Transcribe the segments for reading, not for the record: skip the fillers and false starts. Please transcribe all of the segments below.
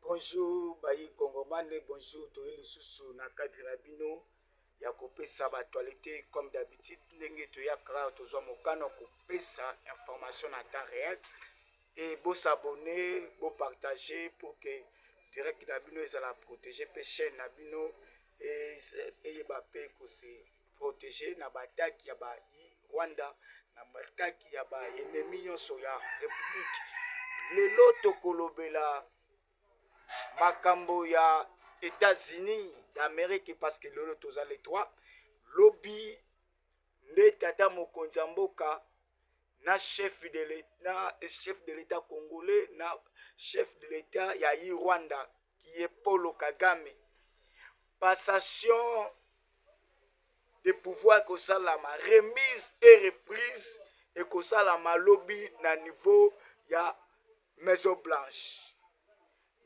Bonjour, Bayi Kongomane, bonjour, Toyeli Susu, na cadre na bino, ya kopesa ba toilette comme d'habitude, ndenge toyaka tozwa mokano kopesa information en temps réel, et beau s'abonner, beau partager pour que direct na bino ezala protéger pe chaîne na bino et ba pe ko se protéger na bataki ya ba Rwanda, na bataki ya ba ennemi nyonso ya République. Lelo tokolobela makambo ya États-Unis d'Amérique parce que lolo toza les trois lobby nde tata mokonzi mboka na chef de l'état congolais na chef de l'état ya Rwanda qui est Paul Kagame. Passation de pouvoir kosalama, remise et reprise et kosalama lobby na niveau ya Maison Blanche.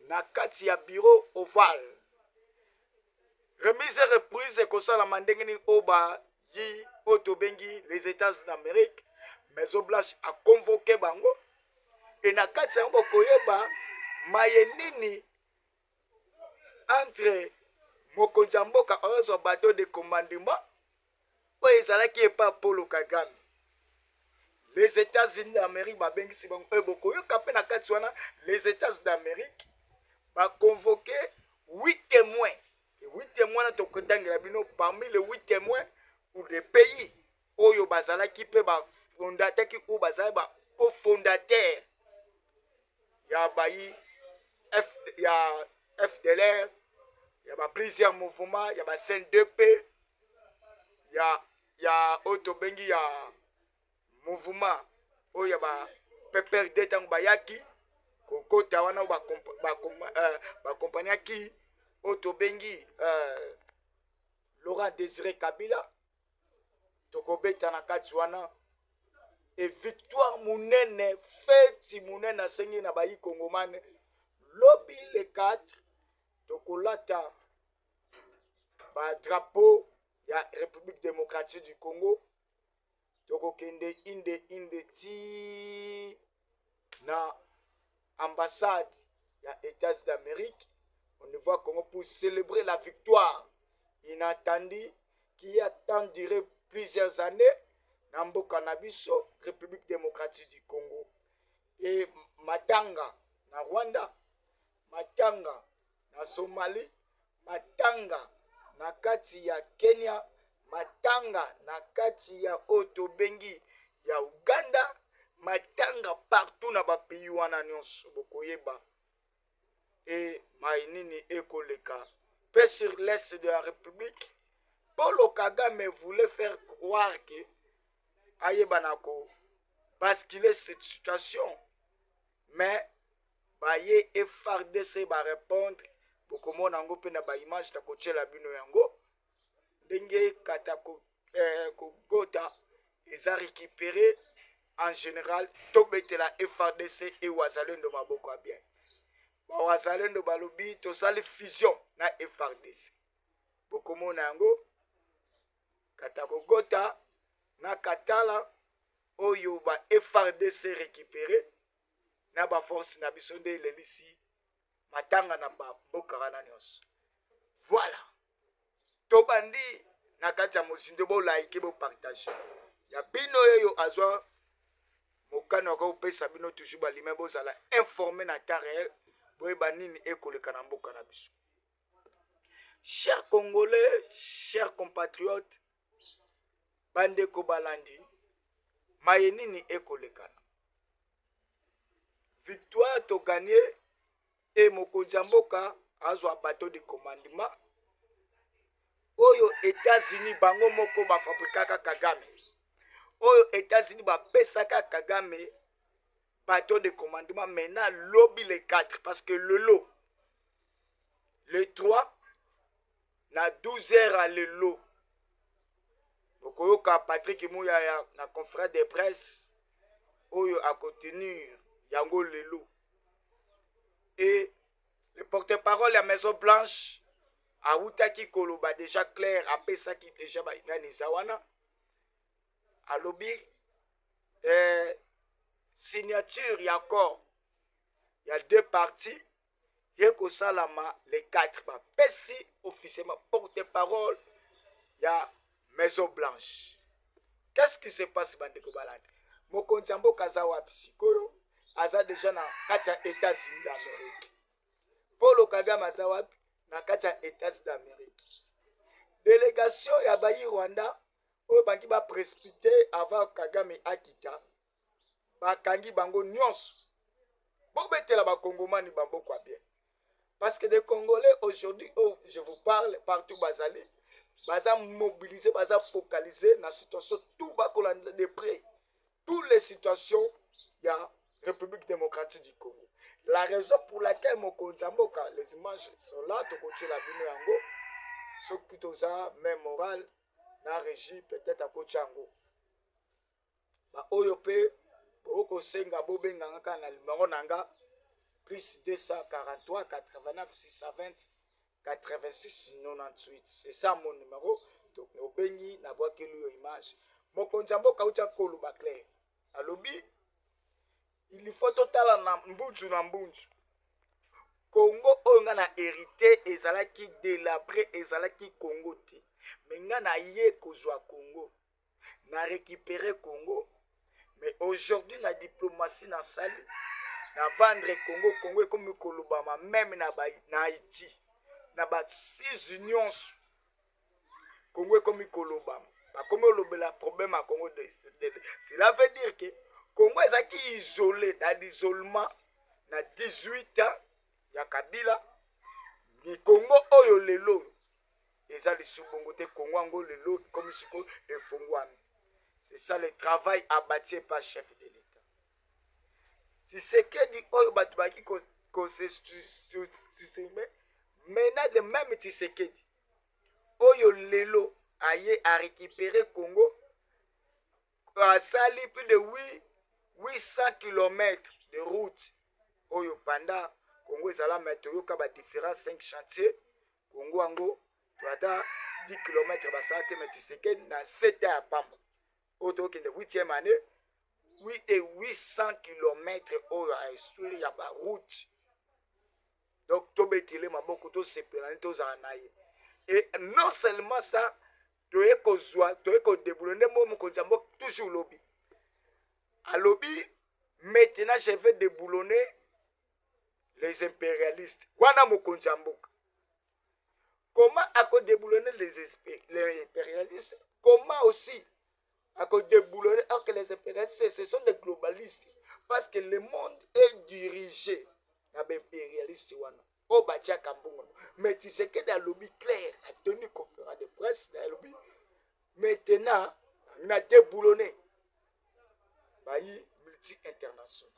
Na kati ya bureau ovale. Remise et reprise et kosalama ndenge ni oba yi otobengi les États d'Amérique. Maison Blanche a convoqué bango. Et na kati ya koyeba mayenini entre mokonzi mboka ozo bateau de commandement po ezalaki epa Paul Kagame. Les États-Unis d'Amérique babengisi bango bokoyoka pe na kati wana les États d'Amérique ba convoqué 8 témoins. Et 8 témoins na tokotangela bino parmi les 8 témoins ou des pays oyo bazalaki pe ba fondateur ki ou bazali ba cofondateur ya bayi ya FDLR, ya ba plusieurs mouvements, ya ba CNDP, ya otobengi ya mouvement oyo ya ba PPRD tango bayaki kokota wana ba compagnie ki otobengi Laurent Désiré Kabila tokobeta na kati wana et victoire munene fête munene sengi na bayi Kongomane lobby les 4 tokolata ba drapeau ya République démocratique du Congo tokokende inde ti na ambassade ya États d'Amérique au niveau Congo pour célébrer la victoire inattendue qui a tant duré plusieurs années na mboka na biso République démocratique du Congo et matanga na Rwanda, matanga na Somalie, matanga na kati ya Kenya, matanga na kati ya otobengi ya Uganda, matanga partout na ba pays wana nyonso bokoyeba et mainini ekoleka pe sur l'est de la République. Paul Kagame voulait faire croire que ayebanako basculer cette situation, mais baye FARDC ba répondre bokomona yango pe na ba image ta kochela bino yango ndenge kata ko gota eza récupéré en général tobetela FARDC et wazalendo maboko bien ba wazalendo balobi to sali fusion na FARDC bokomona yango kata ko gota na katala oyo ba FARDC récupéré na ba force na biso nde lelisi matanga na ba mboka na nyonso. Voilà. Tobandi na kati ya mosindo bo like bo partage. Ya bino yo azwa mokano ko pesa bino toujours ba lime bo zala informer na temps réel bo ba nini ekoleka na mboka na biso. Chers Congolais, chers compatriotes, bande ko balandi mayenini ekolekana. Victoire to gagné et mokonzi mboka azwa bateau de commandement oyo États-Unis bango moko ba fabrikaka Kagame oyo États-Unis ba pesaka Kagame bateau de commandement maintenant lobby les 4 parce que le lot les 3 na 12 heures à le lot okoyoka Patrick Mouya na conférence de presse oyo a contenir yango lelo et le porte-parole la Maison Blanche a outaki koloba déjà clair après ça qui déjà ba nani zawana a lobby signature ya accord il y a 2 parties Yeko Salama, les 4, Pessi officiellement porte-parole, il y a Maison Blanche. Qu'est-ce qui se passe, Bandeko Balade? Mokonzambo Kazawa Psikoyo, Aza déjà na katia États-Unis d'Amérique. Paulo Kagame Azawa na katia États-Unis d'Amérique. Délégation ya Bayi Rwanda, oyo bangi ba précipité avant Kagame akita, bakangi bango nyonso. Bobetela ba Kongomani bambo kwa bien. Parce que les Congolais aujourd'hui, oh, je vous parle, partout Bazali, Baza mobilisé, Baza focalisé dans la situation, tout va de près. Toutes les situations, il y a République démocratique du Congo. La raison pour laquelle Mokonzamboka, les images sont là, tout côté la Bino Yango, ce qui est même moral, na régie peut-être à Kochango. Ba Oyope, Boko Senga Bobenga na numéro nanga, plus 243 89 620 86 98. C'est ça mon numéro. Donc, au Bengi, na boaki lui image. Mokonzambo kaucha kolu bakle. Alobi, il faut total na mbunchu na mbunchu. Congo onga na hérité ezalaki délabré ezalaki Congo ti. Menga na ye kozwa Congo. Na récupérer Congo. Mais aujourd'hui na diplomatie na sali. Na vendre Congo, Congo est comme Kolobama, même na Haïti. Na ba 6 unions. Congo est comme Kolobama. Comme le problème à Congo, cela veut dire que Congo est isolé, dans l'isolement, na 18 ans, il y a Kabila. Ni Congo oyo lelo. Eza li subongote Congo ango lelo, comme siko et Fongwami. C'est ça le travail abattu par le chef de l'État. Tu sais que du oyo batubaki ko se système maintenant de même tu sais que oyo lelo aye a récupérer Congo a sali plus de 800 km de route oyo panda Congo ezala mettre ka ba différents 5 chantiers Congo ango toata 10 km basate mais tu sais que na 7 ans à pamba auto que de 8e année 800 km à instruire ya ba route. Donc to betile maboko to sepelani to zanaye. Et non seulement ça, tu es déboulonné mon konzambo toujours lobby. À lobby maintenant je vais déboulonner les impérialistes. Wana mo konzambo. Comment à déboulonner les impérialistes? Comment aussi à déboulonner alors que les impérialistes ce sont des globalistes parce que le monde est dirigé par les impérialistes au Batia Kambungo. Mais tu sais que dans le lobby clair a tenu conférence de presse dans le lobby maintenant on a déboulonné bayi multi-international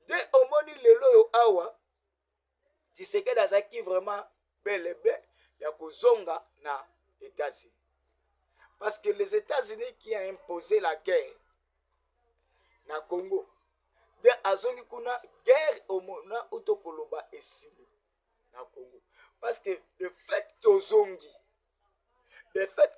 dès au moni lelo yo awa tu sais que dans qui vraiment bel et bien ya kozonga na États-Unis. Parce que les États-Unis qui ont imposé la guerre na Congo, de azongi kuna guerre au mona utokoloba esili na Congo. Parce que le fait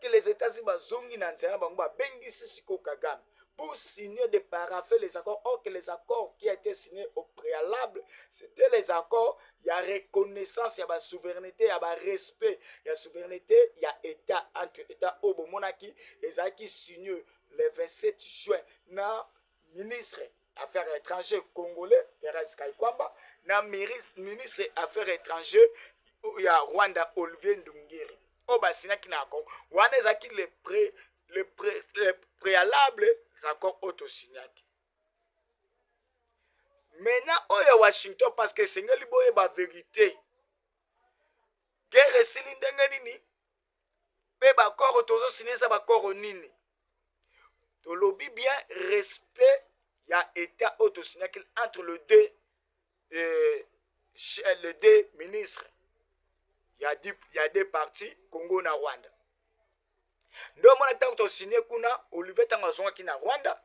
que les États-Unis bazongi na nzela bango ba bengisi siko Kagame pour signer de parapher les accords, or que les accords qui ont été signés au préalable, c'était les accords, il y a reconnaissance, il y a souveraineté, il y a respect, il y a souveraineté, il y a État, entre États, au monarchie, et ça qui signe le 27 juin, na ministre Affaires étrangères congolais, Thérèse Kaikwamba, na ministre Affaires étrangères, il y a Rwanda, Olivier Ndungiri. Oh, bah, c'est qui n'a pas. Rwanda, c'est qui le préalable, c'est encore auto-signati. Maintenant, oyo Washington, parce que c'est la vérité. Guerre silindenge nini, pe bakoro tozo signé ça bakoro nini. To lobby bien respect, il y a état auto-signati entre les deux ministres. Il y a deux partis, Congo na Rwanda. Ndo mwana tango signé kuna Olivier Tangazonga ki na Rwanda,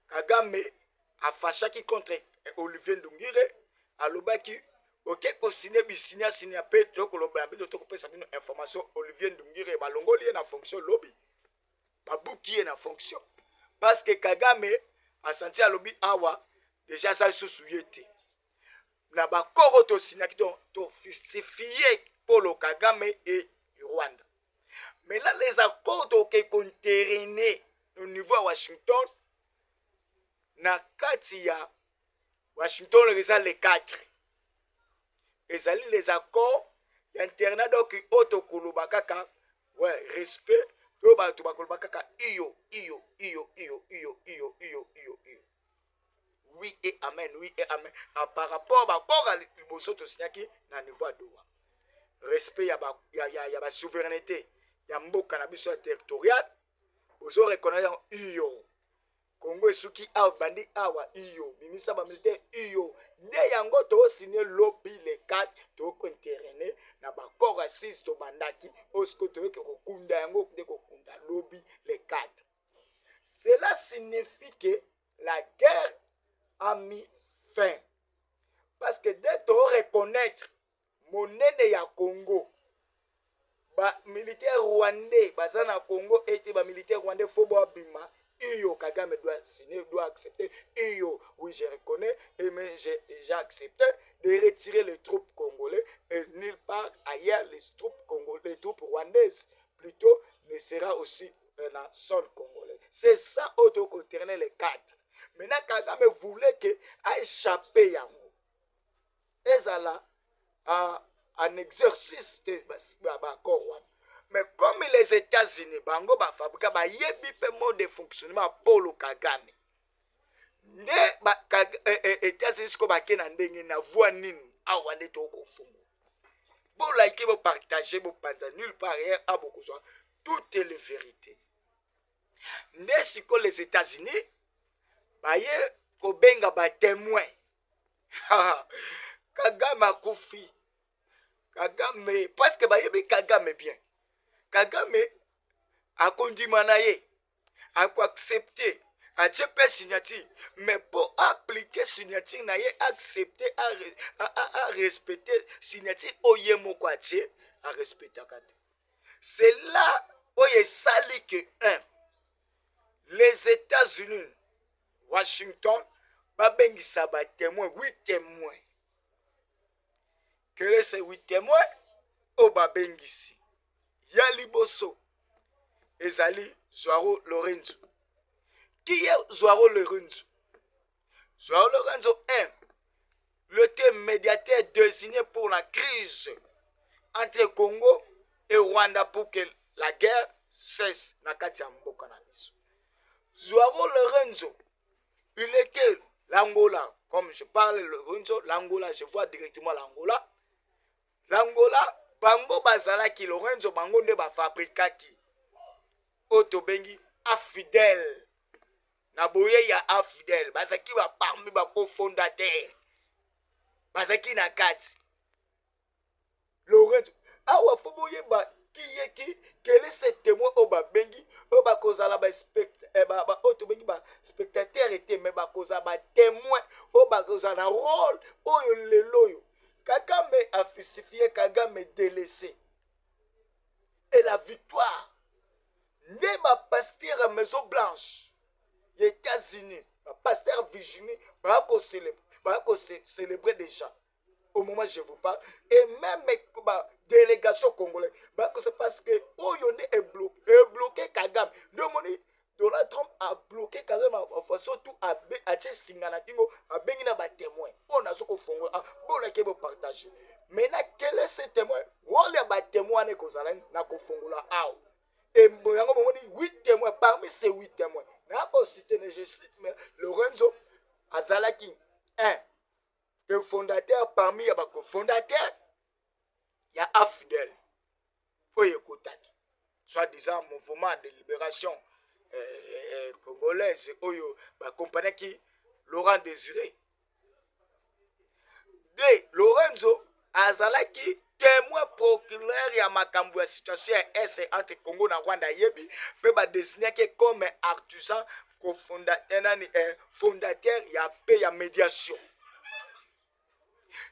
Kagame a fâchaki contre Olivier Ndungire, alobaki ok ko signé bi signé pe to ko loba bi to ko pesa bino information Olivier Ndungire balongoli na fonction lobby. Ba buki na fonction parce que Kagame a senti alobi awa déjà ça sous yete. na bakoro tosignaki to justifier Paul Kagame et Rwanda. Mais là, les accords qui sont terminés au niveau de Washington, na kati ya Washington, les 4. Ils ont les accords, il y a internat donc auto kulubakaka, ouais, respect, to bakulubakaka, iyo. Oui et amen, oui et amen. Par rapport à l'immotion de Signaki, na niveau de Doha. Respect, il y a la souveraineté. Il y a un cannabis territorial. Vous aurez reconnaître iyo. Congo Suki a bandi awa iyo. Ministre militaire iyo. Ne yango to signé lobby les 4 to ko interné na ba corps assist to bandaki osko to ke ko kunda yango de ko kunda lobby les 4. Cela signifie que la guerre a mis fin. Parce que dès to reconnaître monene ya Congo, ba militaire rwandais bazana Congo et ba militaire rwandais fobo abima, iyo Kagame doit signer, doit accepter. Iyo, oui je reconnais, et mais j'ai accepté de retirer les troupes congolais et nulle part ailleurs les troupes congolaises, les troupes rwandaises plutôt ne sera aussi dans le sol congolais. C'est ça auto-conterner les 4. Maintenant Kagame voulait que a échappé yango. Et ça là un exercice de l'accord. Mais comme les États-Unis, bango ba fabrika ba yebi pe mode de fonctionnement Paul Kagame. Ne États-Unis ko ba kena ndenge na voix nini awande to ko fungo. Bon like bo partager bo panza nulle part ailleurs a beaucoup soit toutes les vérités. Ne siko les États-Unis ba ye ko benga ba témoin. Kagame akufi. Kagame parce que ba yebi Kagame bien. Kagame a condamné, a accepté, a fait signature, mais pour appliquer signature, n'a accepté à respecter signature, oyemo kwache à respecter. C'est là où il sali que les États-Unis, Washington, babengi saba témoin, 8 témoins. Quel est ce 8 témoins? O babengi si. Yali Bosso, Ezali Joao Lorenzo. Qui est Joao Lorenzo? Joao Lorenzo est le médiateur désigné pour la crise entre Congo et Rwanda pour que la guerre cesse. Joao Lorenzo, il était l'Angola. Comme je parle Lorenzo, l'Angola, je vois directement l'Angola. L'Angola, bango bazala ki Lorenzo bango nde ba fabrika ki otobengi afidèle na boye ya afidèle bazaki ba parmi ba cofondateur bazaki na kati Lorenzo awa foboye ba kiyeki kele se témoin o ba bengi o ba kozala ba ba otobengi ba spectateur était mais ba kozala ba témoin o ba kozala rôle oyo leloyo Kagame a justifié, Kagame délaissé. Et la victoire, n'est pas pasteur à Maison Blanche, les États-Unis, pasteur Virginie, va célébrer déjà. Au moment où je vous parle, et même la délégation congolaise, c'est parce que Oyonde est bloqué Kagame. Donald Trump a bloqué Kagame en façon tout à Singanatingo, à Benina ba témoin. On a ce qu'on fait, bon là qui veut partager. Maintenant, quel est ce témoin? On a ba témoin ne kozalen na kofongola ao. Et bongo moni 8 témoins parmi ces 8 témoins. Na pas cité je cite mais Lorenzo Azalaki 1 le fondateur parmi les fondateurs il y a Afidel. Faut écouter. Soit-disant mouvement de libération congolaise oyo ba compagnie qui Laurent Désiré de Lorenzo azalaki témoin procureur ya makambo ya situation est entre Congo na Rwanda yebi pe ba désigner comme artisan fondateur ya paix ya médiation.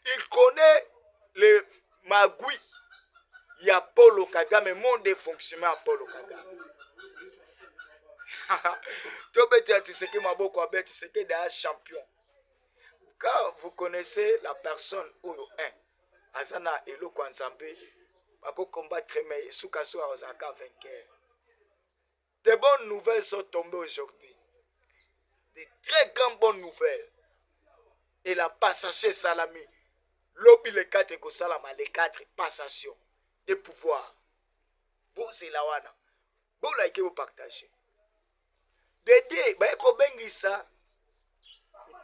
Il connaît le magui ya Paul Kagame monde de fonctionnement Paul Kagame. Tu sais que Maboko Abet, tu sais que des champions. Quand vous connaissez la personne Oyo 1, Azana et le Kwanzambe, Bako combattre, mais Soukasso a Osaka vainqueur. De bonnes nouvelles sont tombées aujourd'hui. De très grandes bonnes nouvelles. Et la passation Salami. Lobby les 4 Kosalama, les 4 passations de pouvoir. Vous, c'est la wana. Vous likez, vous partagez. Dédé, bah, eko bengi ça.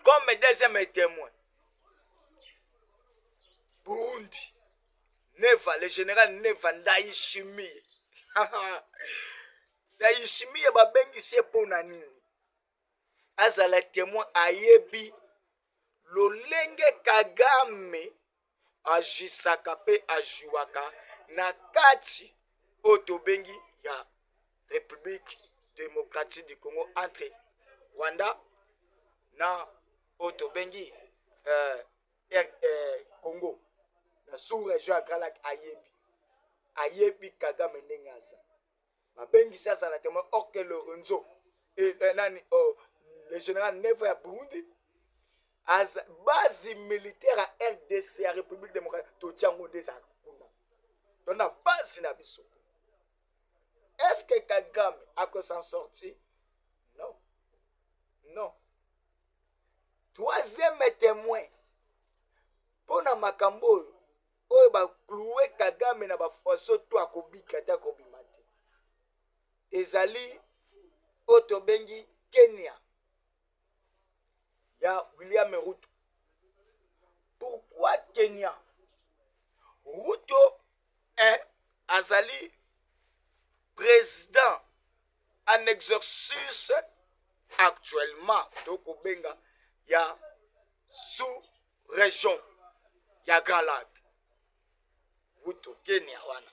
Comme deuxième témoin. Burundi. Neva, le général Neva Ndayishimiye. Ndayishimiye ba bengi se pona nini. Azala témoin ayebi. Lolenge Kagame ajisaka pe ajuwaka na kati otobengi ya République démocratique du Congo entre Rwanda na otobengi Congo na sous-région ya Grand Lac ayebi Kagame ndenge aza babengi sasa na témoin Oke Lorenzo et le général Neva ya Burundi as base militaire à RDC, à République démocratique, tout tient des akuna. On a base na biso. Est-ce que Kagame a que s'en sortir? Non. Non. Troisième témoin. Pour na makambo, oyo ba clouer Kagame na ba faso to akobika ta kobimate. Ezali otobengi Kenya. Il y a William Ruto. Pourquoi Kenya? Ruto est Azali président en exercice actuellement. Donc au Benga, il y a sous-région, il y a Grand Lac. Ruto, Kenya, wana.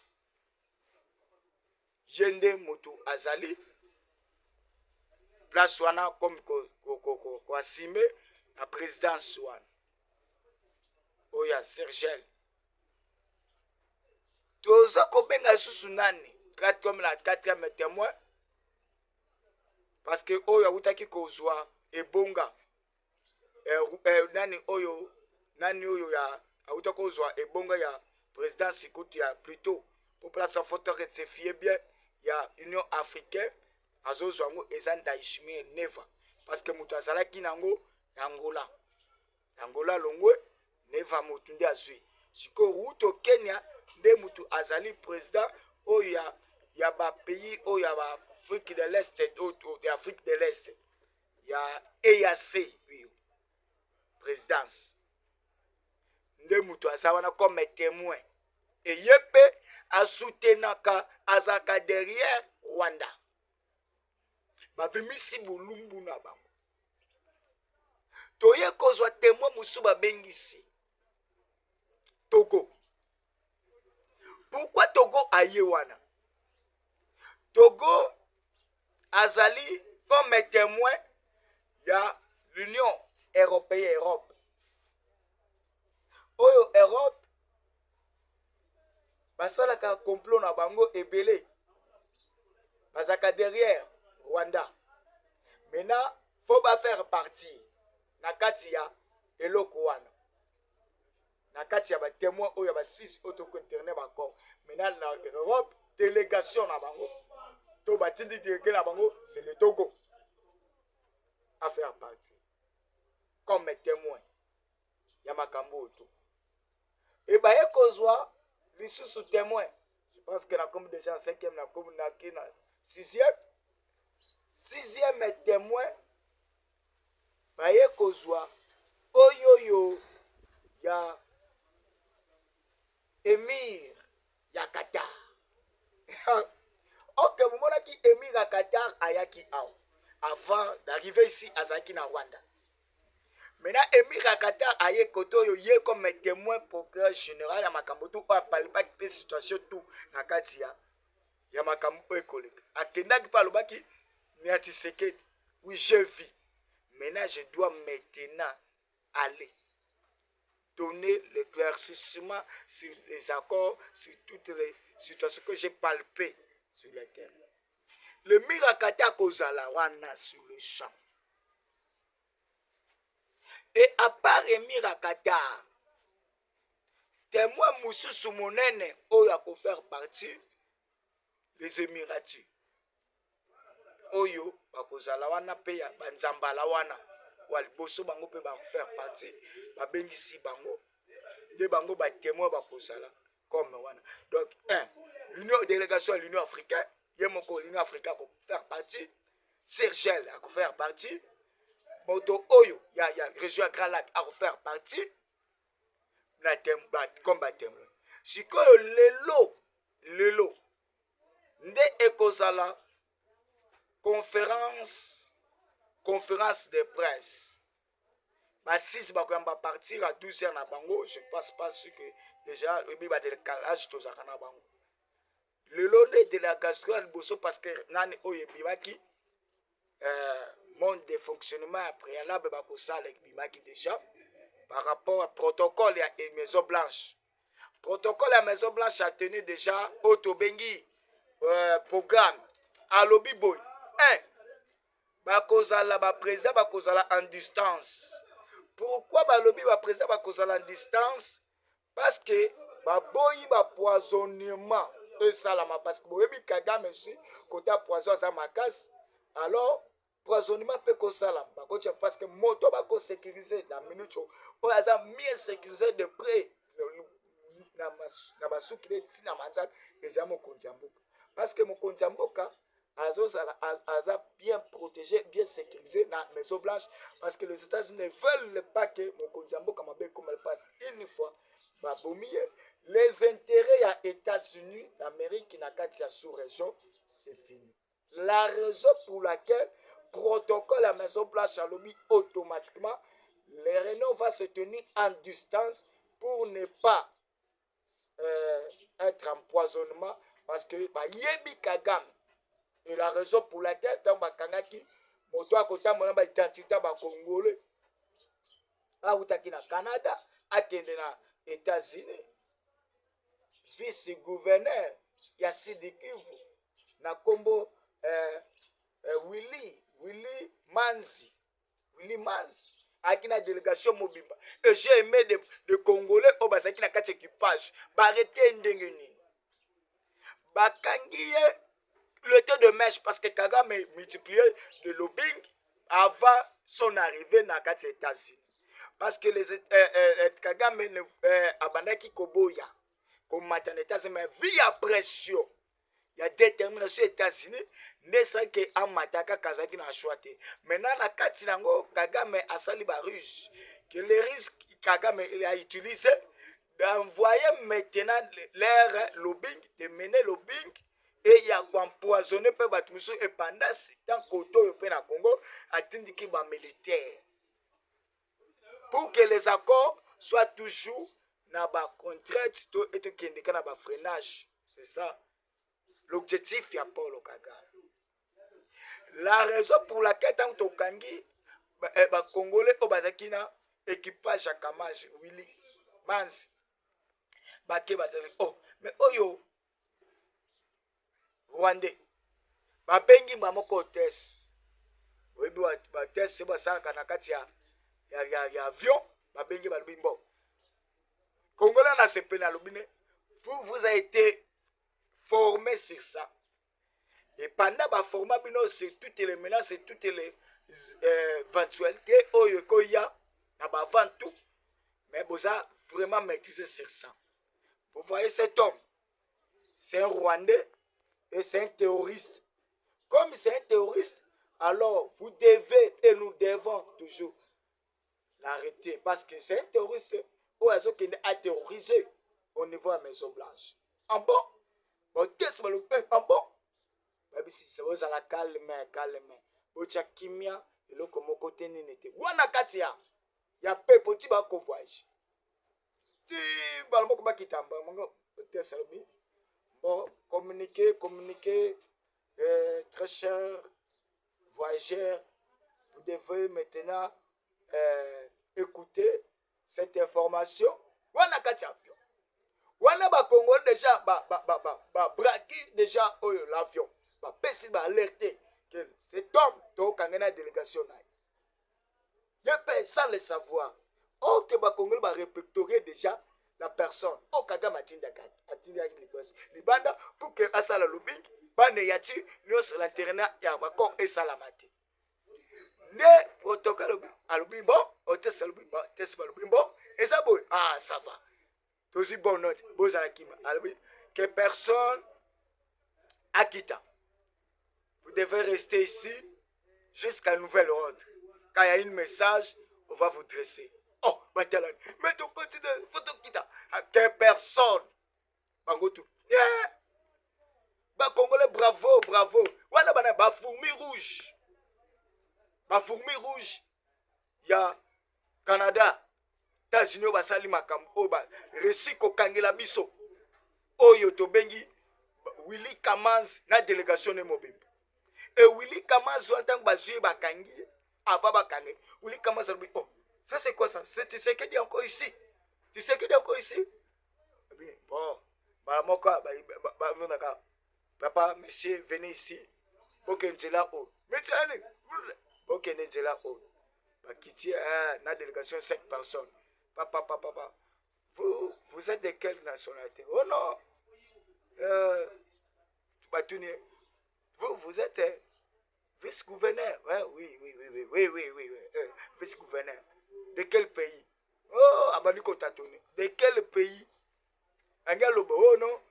Yende Moto Azali. Place wana comme quoi assumer la présidence wana. Oya Sergel. Toza ko benga susu nani comme la 4e témoin parce que oya utaki kozwa ebonga nani oyo ya utaki kozwa ebonga ya présidence ikuti ya plutôt pour place photo rectifier bien ya Union africaine azozwa ngo ezan Ndayishimiye Neva parce que mutu azalaki nango Angola longwe Neva mutu ndi azwi siko Ruto Kenya nde mutu azali président oya ya ba pays oya ba Afrique de l'Est de Afrique de l'Est ya EAC présidence nde mutu azawana comme témoin et yepe asoutenaka azaka derrière Rwanda. Babimisi bulumbu na bango. Toye kozwa témoin musu babengisi. Togo. Pourquoi Togo aye wana? Togo azali comme témoin ya l'Union européenne Europe. Oyo Europe basalaka complot na bango ebele. Bazaka derrière Rwanda. Maintenant, faut pas faire partie. Nakatia eloko wana. Nakatia ba témoin oyo ba 6 auto internet bakor. Maintenant l'Europe délégation na bango. To batindi dirige na bango, c'est le Togo. À faire partie. Comme témoin. Ya makambo auto. Et ba ekozwa lisusu témoin. Je pense que la comme déjà 5e na comme na 6e. 6e témoin baye kozwa oyoyo ya Émir ya Qatar. Ok, vous montrez qui Émir ya Qatar ayaki aw avant d'arriver ici à Zaki na Rwanda. Maintenant Émir ya Qatar aye koto yo ye comme témoin procureur général ya makambo tout pa palba ki situation tout na kati ya makambo écolique. Akendaki pa lobaki oui, je vis. Maintenant, je dois maintenant aller donner l'éclaircissement sur les accords, sur toutes les situations que j'ai palpées sur le terrain. Le miracle kozala wana sur le champ. Et à part Émir à Qatar, témoin Moussousou Monene, oyo a faire partie les Émiratis. Oyo, bakozala wana pe ya banzambala wana. Waliboso bango pe ba faire partie, ba bengisi bango. De bango ba témoin bakozala comme wana. Donc, l'Union délégation à l'Union africaine, yemoko l'Union africaine pour faire partie. Sergel a faire partie. Moto Oyo, il y a région Grand Lac à faire partie. Comme témoin. Si le lot, nde ekozala conférence de presse. Bah 6 bah partir à 12h na bango, je passe pas sûr que déjà le biba de décalage to zakana bango. Le lot de la gastronomie bosso parce que nani oye bibaki monde de fonctionnement préalable ba ko sala bimaki déjà par rapport au protocole et Maison Blanche. Protocole à Maison Blanche a tenu déjà Otobengi programme à lobby boy. Bakozala ba président bakozala en distance. Pourquoi ba lobby ba président bakozala en distance? Parce que ba boyi ba poisonnement et salama parce que boyebi Kagame si côté poison za makas. Alors poisonnement peut ko salama parce que moto ba ko sécuriser dans minute o aza mieux sécurisé de près na basuki beti na manzaka eza mokonzi mboka parce que mokonzi mboka aza bien protégé, bien sécurisé dans la Maison Blanche parce que les États-Unis ne veulent pas que mokonzi mboka mabe comme elle passe une fois babomie les intérêts à États-Unis d'Amérique na katia sous-région c'est fini. La raison pour laquelle protocole à Maison Blanche a lobby automatiquement les réunions vont se tenir en distance pour ne pas être empoisonnement parce que Yebi Kagame et la raison pour laquelle dans Bakangaki moto akota mona ba identité ba congolais a utaki na Canada akende na États-Unis vice-gouverneur ya Sidikivu na kombo Willy Manzi akina délégation mobimba et j'ai aimé de Congolais au basaki na kati équipage barrêter ndengeni bakangiye le temps de mèche parce que Kagame multiplié de lobbying avant son arrivée dans les États-Unis parce que les Kagame abandaki koboya comme maintenant États-Unis mais via pression il y a détermination aux États-Unis ne serait que amataka kazaki na choité maintenant na kati nango Kagame asali ba ruse que les risques Kagame il a utilisé d'envoyer maintenant leur lobbying de mener lobbying et il y a empoisonné pe batumuso et pendant tant koto pe na Congo atindiki ba militaire pour que les accords soient toujours na ba contrainte to et to kendeka na ba freinage c'est ça l'objectif ya Paul Kagame. La raison pour laquelle tant tokangi ba Congolais au bazakina équipage à Kamage Willy Manzi bake batele mais oyo Rwandais babengi moko test oyebi ba test ba saka na kati ya avion babengi ba bimbo Congolais na sepena na lobine vous avez été formé sur ça et pendant ba format bino c'est toutes les menaces et toutes les éventualités oyo koya na ba vente tout mais boza vraiment maîtriser sur ça. Vous voyez cet homme c'est un Rwandais et c'est un terroriste. Comme c'est un terroriste, alors vous devez et nous devons toujours l'arrêter parce que c'est un terroriste qui a terrorisé au niveau de la Maison Blanche. En bon, en bon, même si c'est vous à la calme, bocha kimia, et le comme côté n'était. Wana katia, ya pe petit ba convoyage. Ti balmo ko ba kitamba, mongo tesalobi. Bon, communiquer, très cher voyageurs, vous devez maintenant écouter cette information. Wana katia avion. Wana ba Congo déjà braqué déjà l'avion. Ba pesi ba alerter que cet homme to kangena délégation na. sans le savoir. Oh, que les Congolais va répertorier déjà la personne. Oh, Kagame atindaka libanda pour que asala lobing bane yati nyo sur l'intérieur ya bako et salamati. Ne protocole alobi bon, hôtesse alobi bon, hôtesse alobi bon, et ça boy. Ah, ça va. Aussi bon note, bon ça qui alobi que personne à quitta. Vous devez rester ici jusqu'à nouvel ordre. Quand il y a un message, on va vous dresser. Oh, mais ton côté de photo quitta. Que personne. Bangotou. Yeah. Bah Congolais, bravo, bravo. Wana bana ba fourmi rouge. Ba fourmi rouge. Ya Canada. États-Unis basali makambo o ba resiko kangela biso. Oyo to bengi Willy Kamanzi na délégation ne mobimba. Et Willy Kamanzi entend bazué bakangi avant bakangi. Willy Kamanzi dit oh, ça c'est quoi ça? Tu sais qu'il est encore ici. Tu sais qu'il est encore ici? Bien, bon, papa, monsieur, venez ici. Bokenzela o. Monsieur, Bokenzela o. Bakiti na délégation 5 personnes. Papa. Vous êtes de quelle nationalité? Oh non. Vous êtes vice-gouverneur. Ouais, oui. Vice-gouverneur. De quel pays? Oh, Abaniko Tatone. De quel pays? Angalobo, oh non.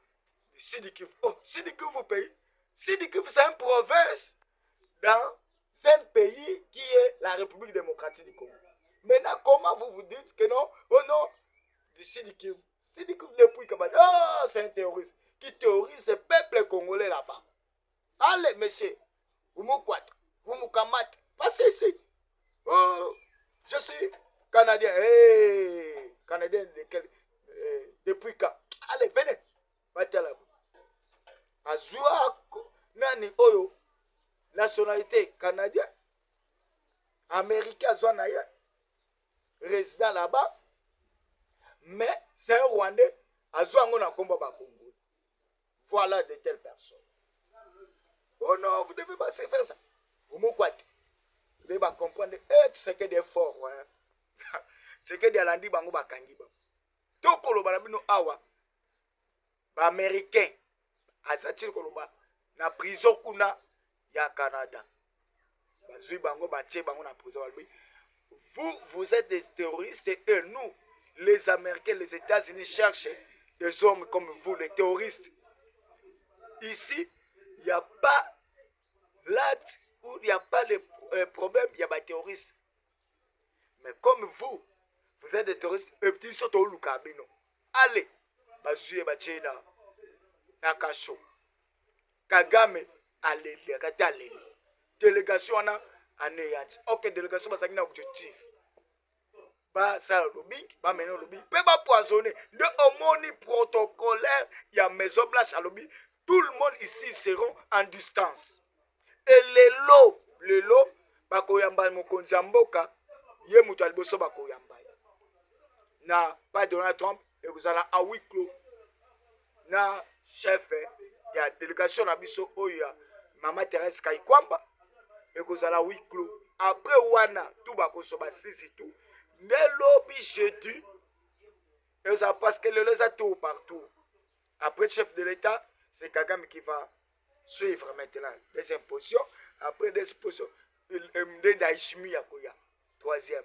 Du Sud-Kivu. Oh, Sud-Kivu pays. Sud-Kivu, c'est une province dans un pays qui est la République démocratique du Congo. Maintenant, comment vous dites que non? Oh non, du Sud-Kivu. Sud-Kivu depuis Kabadé. Oh, c'est un terroriste qui terrorise le peuple congolais là-bas. Allez, monsieur, vous m'ouquat, vous m'oukamat, passez ici. Oh, je suis Canadien. Hey, Canadien de quel, depuis quand? Allez, venez. Azua nani oyo nationalité canadien, américain, azua naye, résident là-bas, mais c'est un Rwandais, azua ngona komba ba Congo. Voilà de telles personnes. Oh non, vous ne devez pas faire ça. Vous me croyez. Vous devez comprendre. C'est que des forts. C'est que des landi bango bakangi. Toko lo balabino awa. Ba américain. Azati koloba na prison kuna ya Canada. Bazui bango bache bango na prison balbi. Vous êtes des terroristes et eux, nous, les Américains, les États-Unis cherchent des hommes comme vous, les terroristes. Ici, il n'y a pas l'acte où il n'y a pas de problème, il y a des terroristes. Mais comme vous êtes des terroristes, petits sont au Lukabino. Allez, Bazuye Bachena, Nakacho, Kagame, allez, allez. Délégation en anéanti. Ok, délégation va s'agir objectif. Ba ça le lobbying, ba maintenant le lobbying. Peut pas poisonner. De homoni protocolaire, il y a maison blanche à lobby. Tout le monde ici seront en distance. Et les lots, bakoyamba mokonzi mboka, ye mutu aliboso bakoyamba. Na pas Donald Trump et vous allez à huis clos. Na chef, il y a délégation na biso oya Mama Thérèse Kaikwamba et vous allez à huis clos. Après wana tout bakoso ba sisi tout. Mais lobby jeudi, et ça parce que les a tout partout. Après le chef de l'État, c'est Kagame qui va suivre maintenant des impositions. Après des impositions, troisième,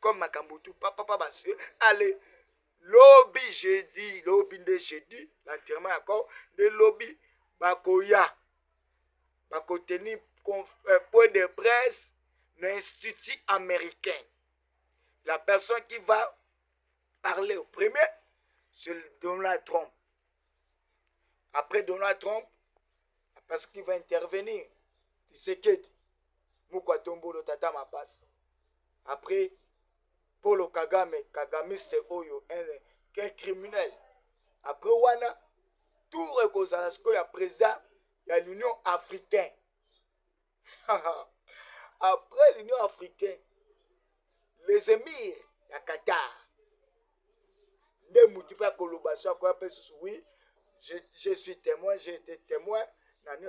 comme Makambutu, papa, allez, lobby jeudi, lobby de jeudi, l'enterrement encore, de lobby, Bakoya, Bakoteni, point de presse, l'Institut américain. La personne qui va parler au premier, c'est Donald Trump. Après Donald Trump, la personne qui va intervenir, tu sais que Mukwatombo le tata ma passe. Après, Paulo Kagame, Kagamiste Oyo, un criminel. Après Wana, tout reconnaissance qu'il y a président, il y a l'Union africaine. Après l'Union africaine, les émirs, il y a Qatar. Ne multiplie collaboration, oui. Je suis témoin, j'ai été témoin.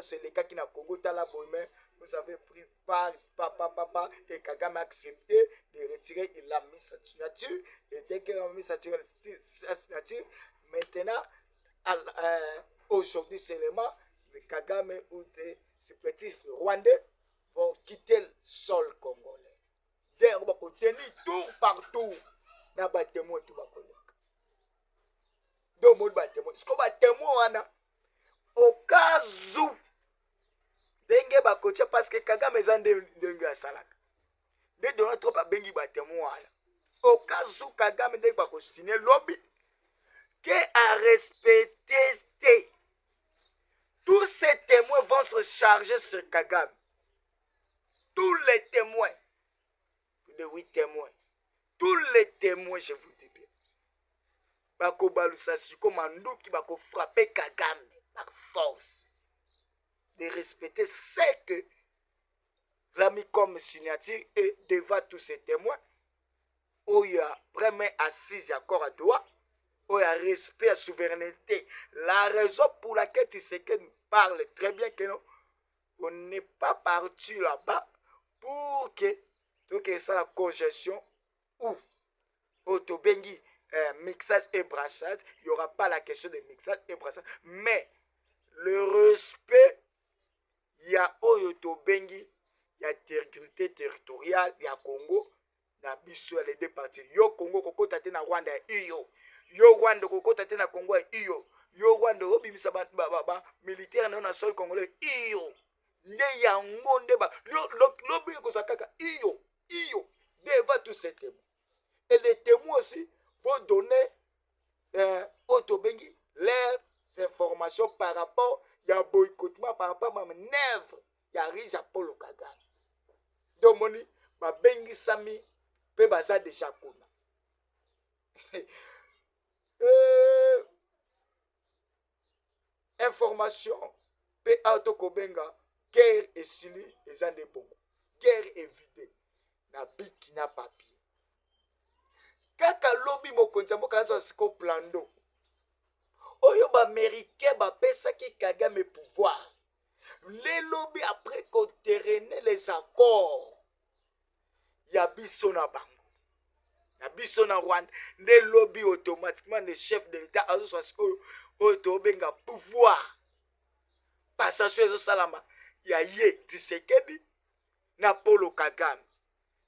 C'est les cas qui n'a Congo, vous avez pris part, papa, et Kagame a accepté de retirer, il a mis sa signature, et dès qu'il a mis sa signature, maintenant, aujourd'hui seulement, le Kagame ou des supplétifs rwandais vont quitter le sol congolais. Dès on va tenir tour par tour, na batemo tout va connaître. Donc, mon batemo, est-ce qu'on va témoigner au cas où Denge bakotia parce que Kagame zande ndenge asalaka. De donner trop à bengi batemo wana. Au cas où Kagame ndenge bakostine lobby que à respecter. Tous ces témoins vont se charger sur Kagame. Tous les témoins. Plus de 8 témoins. Tous les témoins, je vous dis bien. Bako balusa siko mandu qui bako frapper Kagame par force. De respecter ce que l'ami comme signature et devant tous ces témoins, où il y a premier assise accord à droit, où il y a respect à souveraineté. La raison pour laquelle tu sais qu'elle parle très bien que non, on n'est pas parti là-bas pour que ça la congestion ou autobengi mixage et brassage, il n'y aura pas la question de mixage et brassage, mais le respect. Il y a Oyoto Bengi, il y a intégrité territoriale, il y a Congo, na biso les deux parties. Yo Congo koko tate na Rwanda iyo. Yo Rwanda koko tate na Congo iyo. Yo Rwanda obimisa ba militaire na sol congolais iyo. Nde yango nde ba lobi ko sakaka iyo devant tous ces témoins. Et les témoins aussi vont donner Oyoto Bengi leurs informations par rapport il y a boycottement par rapport à ma nèvre. Il y a Riza Polo Kagame. Donc, moni, ma bengi sami, pe baza déjà kuna. Information, pe auto kobenga, guerre et sili, et zande bongo. Guerre est vidée. Na biki na papier. Kaka lobby mo konzambo kaza siko plando. Oyo ba américain ba pesa ki Kagame pouvoir. Les lobbies après qu'on terraine les accords. Ya biso na bango. Ya biso na Rwanda. Les lobbies automatiquement les chefs de l'État azo soit oyo benga pouvoir. Passation ezo salama. Ya ye Tshisekedi na Polo Kagame.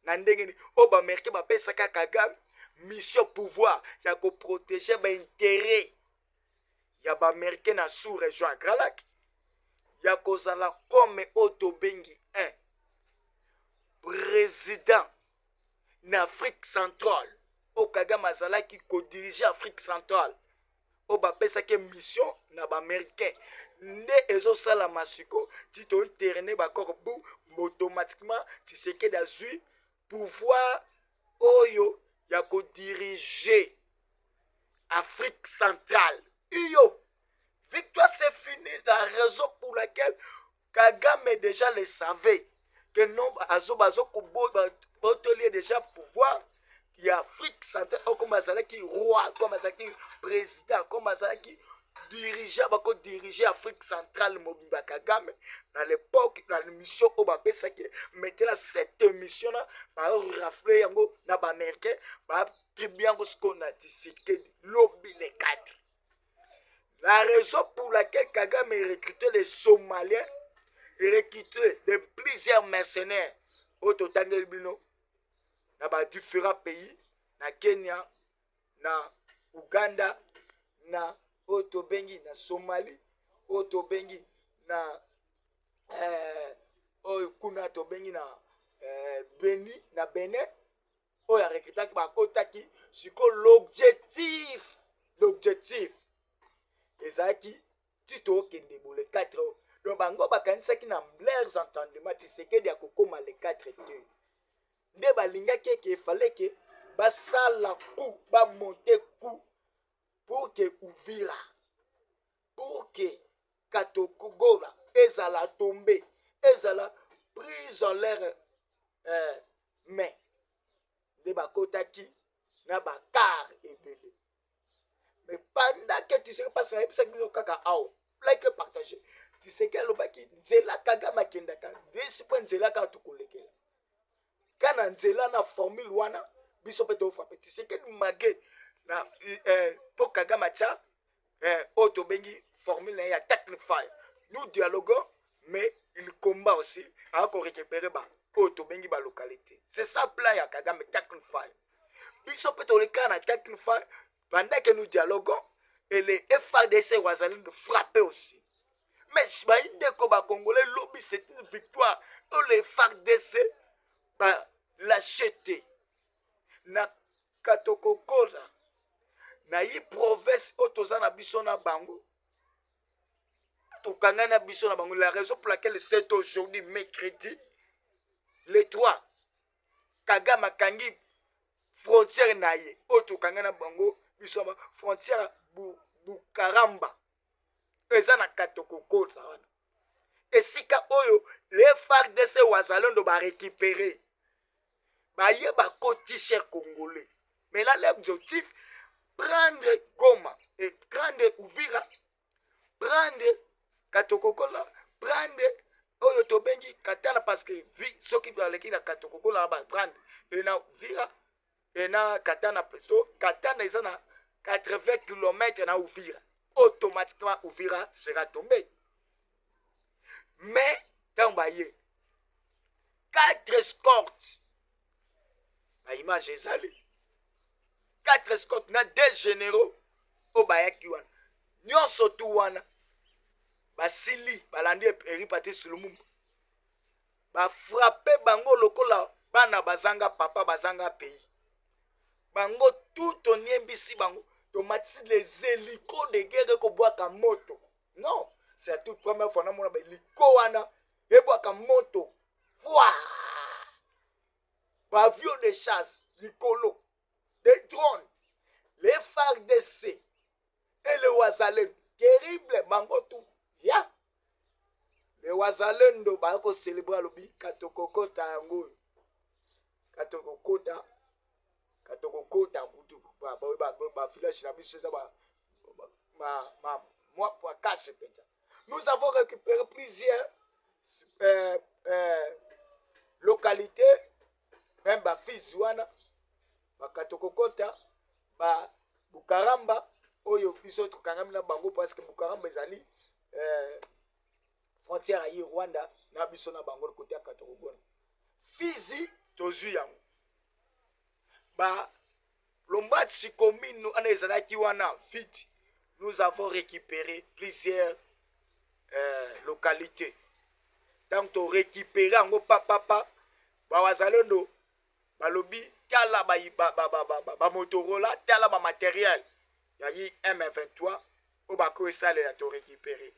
Na ndenge ni o ba américain ba pesa ka Kagame mission pouvoir ya ko protéger ba intérêt. Il y a des Américains dans la sous-région à Gralak. Il y a Kozala comme Oyoto Bengi un président d'Afrique centrale. Au Kagame Azala qui co-dirige l'Afrique centrale. Au Bapesa qui mission na Américain. Né ezo sala masiko, tu t'as terminé bakor bou automatiquement tu sais que d'azui pouvoir oyo ya co-diriger Afrique centrale. Iyo, victoire c'est fini. La raison pour laquelle Kagame déjà le savait que non, Azobazo Kubo a déjà pouvoir. Il y a Afrique centrale, comme Azalaki roi, comme Azalaki président, comme Azalaki dirigeant, diriger Afrique centrale, Mobimba Kagame. Dans l'époque, dans l'émission, on va penser que maintenant cette mission-là, va rafler yango, na ba américain, va tribunal ce qu'on a dit, c'est que lobby les quatre. La raison pour laquelle Kagame a recruté les Somaliens, il a recruté de plusieurs mercenaires au total dans différents pays, na Kenya, na Uganda, na Otobengi, na Somalie, Otobengi, na kuna Tobengi na Beni, na Benin, il a recruté Bakotaki, c'est l'objectif. Ezaki tito kende bo le 4 donc bango bakanisa ki na leurs entendements Tshisekedi akokoma le 4 2 nde balinga ke fallait que basala coup ba monter coup pour que Uvira pour que Katoko Gola ezala tomber ezala prise en l'air main nde bakotaki na bakar ebele. Mais pendant que tu sais pas ce que c'est kaka ao like partager Tshisekedi alobaki nzela Kagame akendaka bisi mpo nzela kaka tokolekela kana nzela na formule wana biso mpe tofrape Tshisekedi mage na mpo Kagame atia oyo tobengi formule ya technify. Nous dialoguons mais il combat aussi à récupérer oyo tobengi ba localité. C'est ça plan ya Kagame technify. Biso mpe toleka na technify pendant que nous dialoguons et les FARDC wazalendo frapper aussi. Mais baindeko ba Congolais lobby c'est une victoire. Oh les FARDC ba l'acheter na Katokokola na yi province otoza na biso na bango tokangana biso na bango. La raison pour laquelle c'est aujourd'hui mercredi le 3 Kagame akangi frontière na ye otokangana bango biso na frontière Bukaramba eza na Katokokola wana esika oyo les FARDC wazalendo ba récupérer baye bakoti cher congolais. Mais là l'objectif prendre Goma et prendre Uvira, prendre Katokokola, prendre oyo tobengi Katana parce que ceux qui parlent qui na Katokokola va prendre et na Uvira et na Katana plutôt Katana ils ont 80 km na Uvira. Automatiquement Uvira sera tombé. Mais tant baye 4 escortes. La image est allée. 4 escortes na 2 généraux au bayaki wana. Nyonso tu wana basili balandi eripate Lumumba. Ba frapper bango lokola bana bazanga papa bazanga pays. Bango tout oniembisi bango tomatisi les hélicos de guerre ko boaka moto. Non, c'est la toute première fois na mona ba hélico wana e boaka moto. Ba avion de chasse, l'icolo, des drones, les FARDC et le Wazalendo. Terrible, mangotou. Ya. Le Wazalendo, ba ko célébrer lobi Katokokota yango. Katokokota kutu ba village na biso ça moi pour casse penza. Nous avons récupéré plusieurs localités. Même ba Fizuana, ba Katokokota, ba Bukaramba, oyo biso tukangami na bango parce que Bukaramba ezali frontière à Rwanda na biso na bango côté ya Katokokona. Fizi tozu yango. Ba Lombati commune nous ana ezalaki wana vite. Nous avons récupéré plusieurs localités. Donc to récupérer yango papa ba wazalendo balobi tala ba Motorola tala ba matériel ya yi M23 o ba ko sale ya to récupérer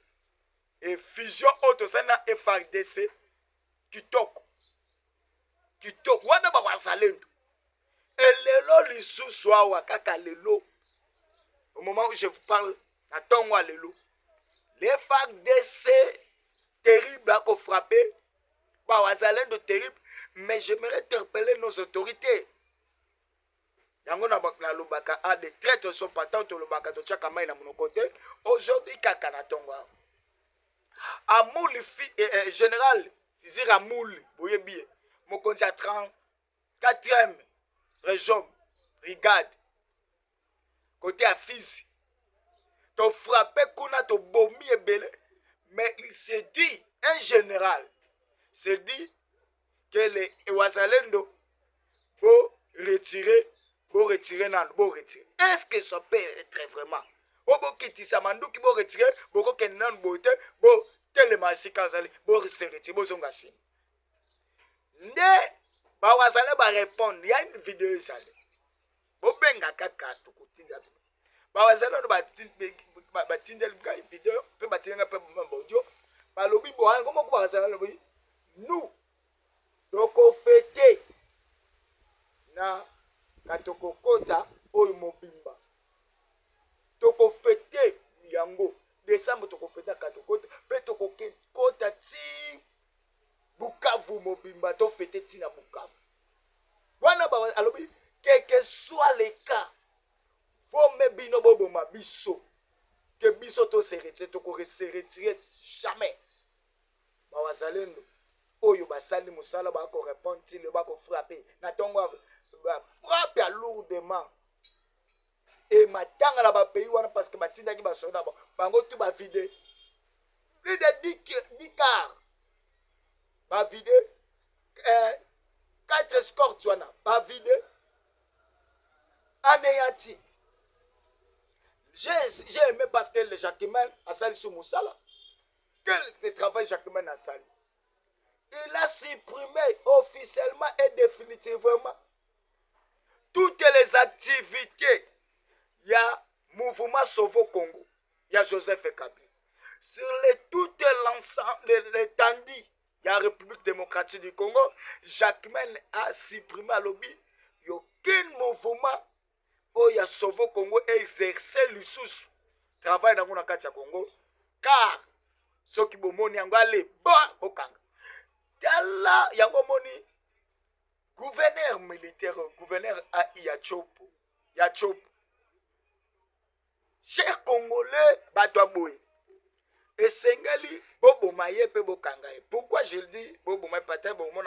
et fusion auto sana FARDC kitoko wana ba wasalendo et lelo lisusu awa kaka lelo au moment où je vous parle na tongo lelo les FARDC terrible à ko frapper ba wazalendo terrible. Mais j'aimerais interpeller nos autorités. Yango na lobaka a des traîtres sont patents to lobaka to chaka mai na mon côté. Aujourd'hui kaka na tonga. Amouli général Fizir Amouli boyebi mon konzi à 34e région brigade côté à Fizi. To frappé kuna to bomi ebele mais il se dit un général se dit que les Wazalendo vont retirer nan bo retirer. Est-ce que ça peut être vraiment? Obo kiti samandu ki bo retirer, boko kenan bote, bo telemasi kazali, bo retirer, bo zongasin. Ne ba Wazalendo ba répondre, il y a une vidéo zali. Bo benga kaka to kotinga. Ba Wazalendo ba tindel ga vidéo, pe ba tinga pe audio. Ba lobi bo han comment ko ba Wazalendo boyi? Nous donc on fêté na Katokokota oyo mobimba toko fêté yango décembre toko fêté Katokota pe toko kota ti Bukavu mobimba to fêté ti na Bukavu wana ba alobi quel que soit le cas faut me bino bobo mabiso que biso to se retirer to ko se retirer jamais ba wazalendo oyo basali musala ba ko répondre le ba ko frapper na tongo ba frapper lourdement et matanga la ba pays wana parce que batinda ki ba soda bango tout ba vide plus de 10 quarts ba vide 4 escortes wana ba vide anéanti. J'ai aimé parce que le Jacquemin a sali sur Moussala. Quel travail Jacquemin a sali. Il a supprimé officiellement et définitivement toutes les activités. Il y a mouvement Sauvo Congo. Il y a Joseph Kabila. Sur tout l'ensemble, l'étendue, il y a la République démocratique du Congo. Jacquemin a supprimé à lobby. Il n'y a aucun mouvement où il y a Sauvo Congo et exercer le sous travail dans le Congo. Car ceux qui ont moni angale ba okanga. Là, il y a moni gouverneur militaire, gouverneur a Yachopo. Yachopo. Chers Congolais, batwa boy. Et Sengali, Bobo Maye pe bokanga. Pourquoi je le dis, Bobo Maye peut-être bon mon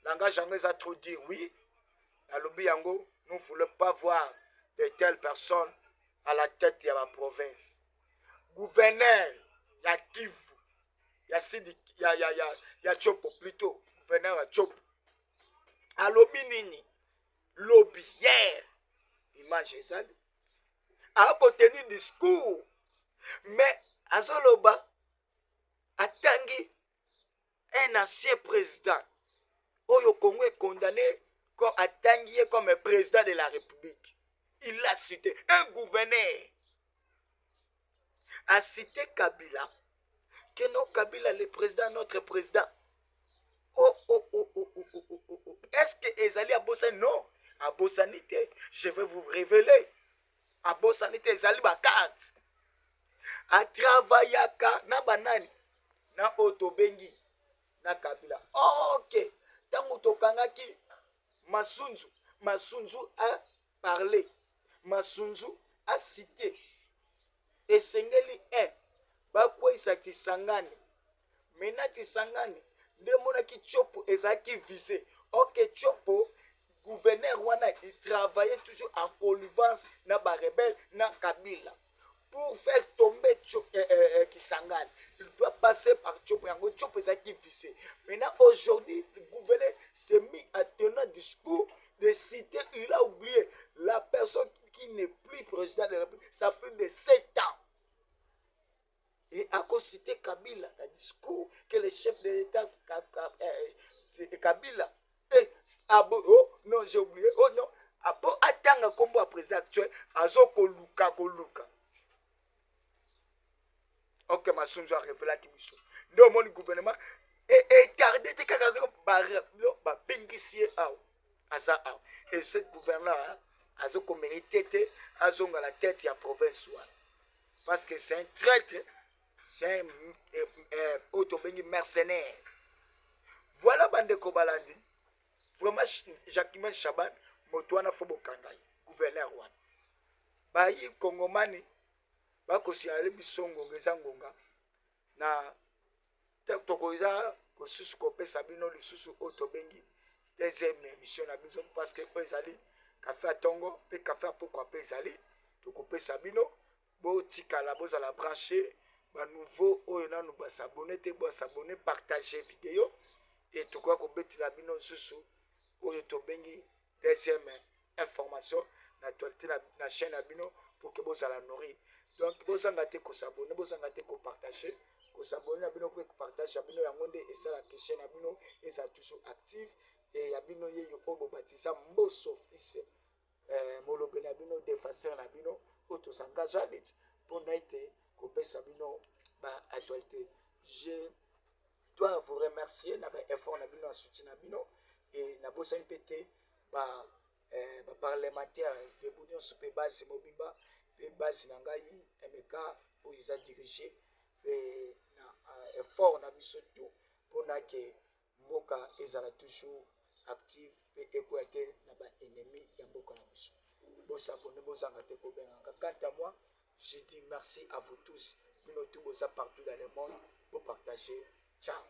langage anglais a trop dit oui. Dans le Biango, nous ne voulons pas voir de telles personnes à la tête de la province. Gouverneur, il y a Kivu, il y a Sidi, il y a Chopo plutôt, gouverneur à Chopo. À lobby nini, lobby hier, image ça. A contenu discours, mais à Zoloba, a tangi un ancien président, Oyo Congo est condamné comme a tangi comme président de la République. Il l'a cité, un gouverneur a cité Kabila, que non Kabila le président, notre président. Est-ce que Ezali a bossé? Non, à Bossanité, je vais vous révéler. À Bossanité, Ezali Bakart. A travaillaka na banani, na Otobengi, na Kabila. Ok, tango tokangaki Masunzu, Masunzu a parlé, Masunzu a cité. Et Sengeli 1, bakwa isaki sangani, menati sangani, ndemona ki Chopo ezaki visé. Ok, Chopo, gouverneur wana, il travaillait toujours en connivence na ba rebelle na Kabila. Pour faire tomber Kisangani, il doit passer par Chopo. Chopo ezaki visé. Maintenant, aujourd'hui, le gouverneur s'est mis à tenir un discours de citer, il a oublié la personne qui n'est plus président de la République. Ça fait de 7 ans. Et à cause citer Kabila, le discours que le chef de l'État Kabila, et oh non, j'ai oublié, oh non, après attendre comme le président actuel, azo koluka. Ok, ma songe a révélé à Kibiso. Non, mon gouvernement, et tardé, t'es qu'à ba bengisie aza. Et ce gouverneur, azo ko mérité, azo à la tête de la province. Parce que c'est un traître. C'est un autobengi mercenaire. Voilà Bande Kobalandi. Vraiment, Jacquemin Chaban, Motoana Fobo Kangai, gouverneur Wan. Bayi Kongomani, Bakosiale Bisongo, Gezangonga, na Tokoza, Kosus Kope Sabino, le Susu Autobengi, deuxième émission à Bison, parce que Pezali, Café à Tongo, et Café à Pourquoi Pezali, Tokope Sabino, Botika la Bosa la brancher. Ba nouveau oyo nous ba s'abonner te ba s'abonner partager vidéo et tout quoi ko betila bino susu oyo to bengi deuxième information d'actualité na chaîne bino pour que vous la nourrir. Donc vous engagez ko s'abonner, vous engagez ko partager, ko s'abonner bino ko partager bino yangonde et ça la chaîne bino et ça toujours active et ya bino ye yo obo batisa mboso fils molobe na bino défenseur na bino auto s'engage pour n'être Sabino, actualité. Je dois vous remercier na effort na bino soutien na bino et na bossa MPT parlementaire de Bounion super base mobimba pe base na ngai MK pour ils a dirigé et na effort na biso tout pour na que mboka ezala toujours active et équateur na ba ennemi ya mboka na biso. Bossa bonne bossa ngate ko benga quant à moi Je dis merci à vous tous. Nous tous partout dans le monde pour partager. Ciao.